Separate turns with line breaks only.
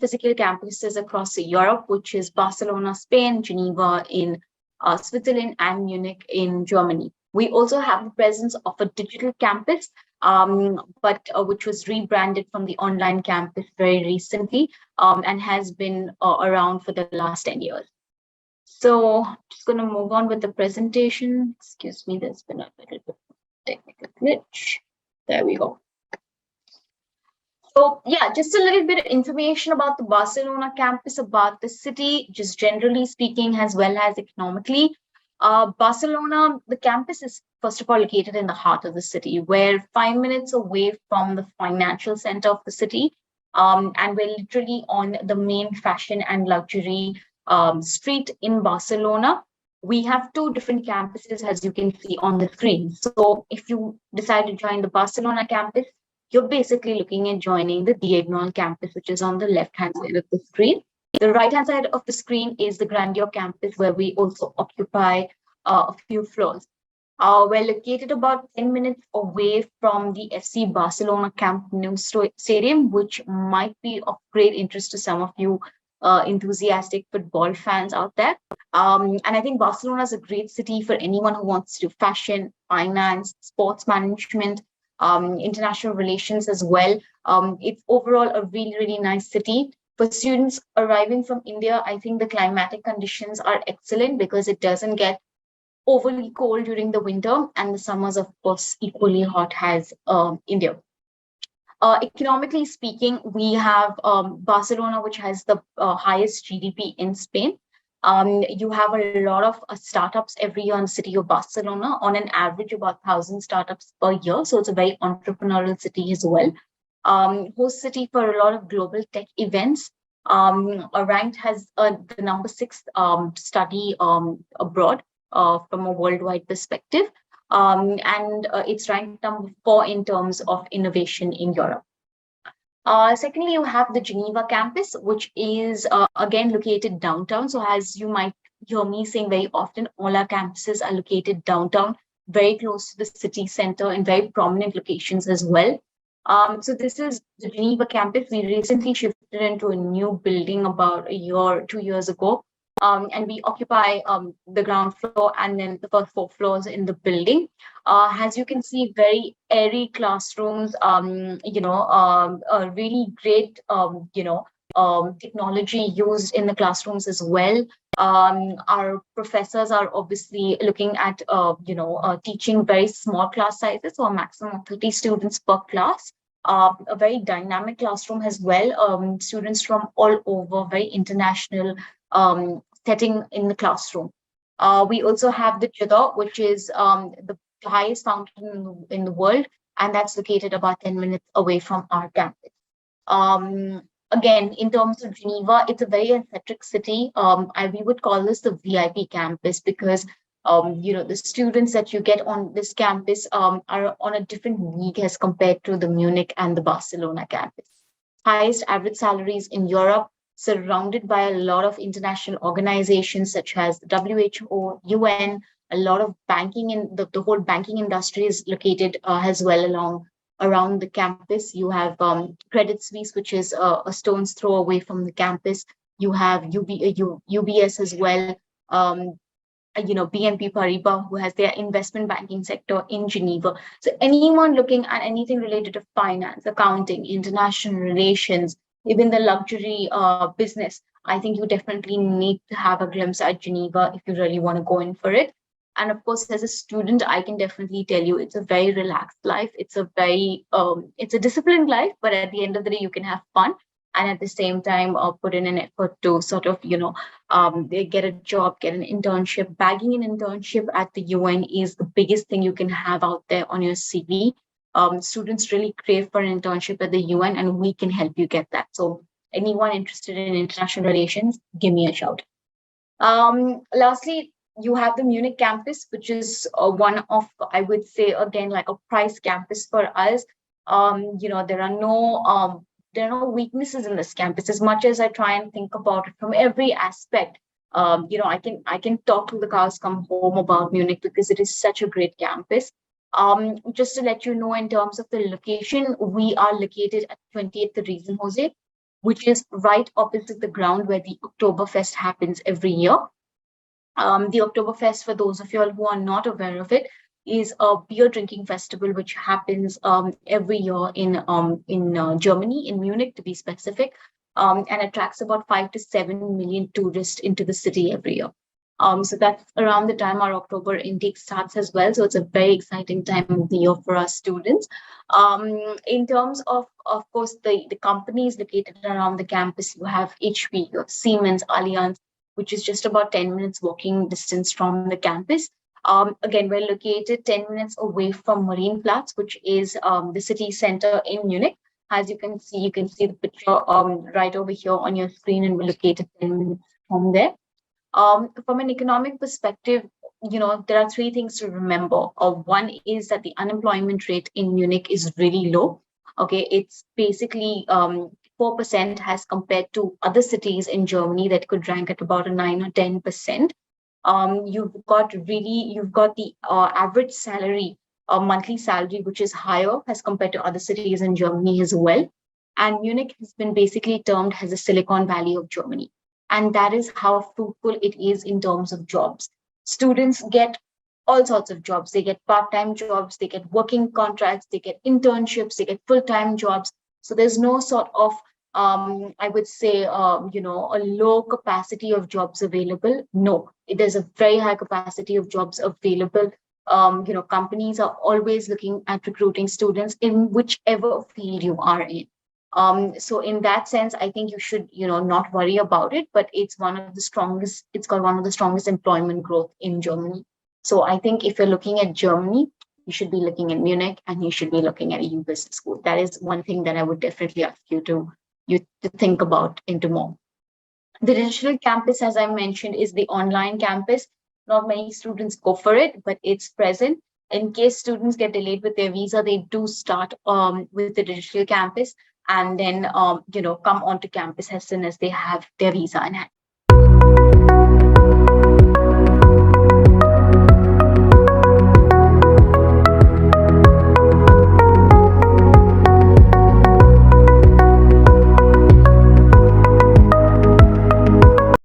physical campuses across Europe, which is Barcelona, Spain, Geneva in Switzerland, and Munich in Germany. We also have the presence of a digital campus, but which was rebranded from the online campus very recently, and has been around for the last 10 years. So I'm just going to move on with the presentation. Excuse me, there's been a little bit of technical glitch. There we go. So yeah, just a little bit of information about the Barcelona campus, about the city, just generally speaking, as well as economically. Barcelona, the campus is first of all located in the heart of the city. We're 5 minutes away from the financial center of the city, and we're literally on the main fashion and luxury street in Barcelona. We have 2 different campuses, as you can see on the screen. So if you decide to join the Barcelona campus, you're basically looking at joining the Diagonal campus, which is on the left-hand side of the screen. The right-hand side of the screen is the Grandeur campus, where we also occupy a few floors. We're located about 10 minutes away from the FC Barcelona Camp Nou Stadium, which might be of great interest to some of you enthusiastic football fans out there. And I think Barcelona is a great city for anyone who wants to do fashion, finance, sports management, international relations as well. It's overall a really, really nice city. For students arriving from India, I think the climatic conditions are excellent because it doesn't get overly cold during the winter, and the summers, of course, equally hot as India. Economically speaking, we have Barcelona, which has the highest GDP in Spain. You have a lot of startups every year in the city of Barcelona, on an average about 1,000 startups per year. So it's a very entrepreneurial city as well. Host city for a lot of global tech events. Ranked has the number 6 study abroad from a worldwide perspective. And it's ranked number 4 in terms of innovation in Europe. Secondly, you have the Geneva campus, which is again located downtown. So as you might hear me saying very often, all our campuses are located downtown, very close to the city center, in very prominent locations as well. So this is the Geneva campus. We recently shifted into a new building about 2 years ago. And we occupy the ground floor and then the first 4 floors in the building. As you can see, very airy classrooms, a really great, technology used in the classrooms as well. Our professors are obviously looking at, teaching very small class sizes, so a maximum of 30 students per class. A very dynamic classroom as well. Students from all over, very international setting in the classroom. We also have the Jadot, which is the highest fountain in the world, and that's located about 10 minutes away from our campus. Again, in terms of Geneva, it's a very aesthetic city. We would call this the VIP campus because the students that you get on this campus are on a different league as compared to the Munich and the Barcelona campus. Highest average salaries in Europe, surrounded by a lot of international organizations such as the WHO, UN, a lot of banking, and the whole banking industry is located as well around the campus. You have Credit Suisse, which is a stone's throw away from the campus. You have UBS as well. BNP Paribas, who has their investment banking sector in Geneva. So anyone looking at anything related to finance, accounting, international relations, even the luxury business, I think you definitely need to have a glimpse at Geneva if you really want to go in for it. And of course, as a student, I can definitely tell you it's a very relaxed life. It's a very, it's a disciplined life, but at the end of the day, you can have fun. And at the same time, put in an effort to sort of, get a job, get an internship. Bagging an internship at the UN is the biggest thing you can have out there on your CV. Students really crave for an internship at the UN, and we can help you get that. So anyone interested in international relations, give me a shout. Lastly, you have the Munich campus, which is one of, I would say, again, like a prize campus for us. There are no weaknesses in this campus. As much as I try and think about it from every aspect, I can talk to the cows come home about Munich because it is such a great campus. Just to let you know, in terms of the location, we are located at 28th Riesenhose. which is right opposite the ground where the Oktoberfest happens every year. The Oktoberfest, for those of you all who are not aware of it, is a beer drinking festival which happens every year in Germany, in Munich to be specific, and attracts about 5 to 7 million tourists into the city every year. So that's around the time our October intake starts as well. So it's a very exciting time of the year for our students. In terms of course, the companies located around the campus, you have HP, you have Siemens, Allianz, which is just about 10 minutes walking distance from the campus. Again, we're located 10 minutes away from Marienplatz, which is the city center in Munich. As you can see the picture right over here on your screen, and we're located 10 minutes from there. From an economic perspective, there are three things to remember. One is that the unemployment rate in Munich is really low. Okay, it's basically 4% as compared to other cities in Germany that could rank at about a 9 or 10%. You've got the average salary, monthly salary, which is higher as compared to other cities in Germany as well. And Munich has been basically termed as the Silicon Valley of Germany. And that is how fruitful it is in terms of jobs. Students get all sorts of jobs. They get part-time jobs, they get working contracts, they get internships, they get full-time jobs. So there's no sort of, I would say, a low capacity of jobs available. No, there's a very high capacity of jobs available. Companies are always looking at recruiting students in whichever field you are in. So in that sense, I think you should, not worry about it, but it's got one of the strongest employment growth in Germany. So I think if you're looking at Germany, you should be looking at Munich, and you should be looking at EU Business School. That is one thing that I would definitely ask you to think about into more. The digital campus, as I mentioned, is the online campus. Not many students go for it, but it's present. In case students get delayed with their visa, they do start with the digital campus, and then come onto campus as soon as they have their visa in hand.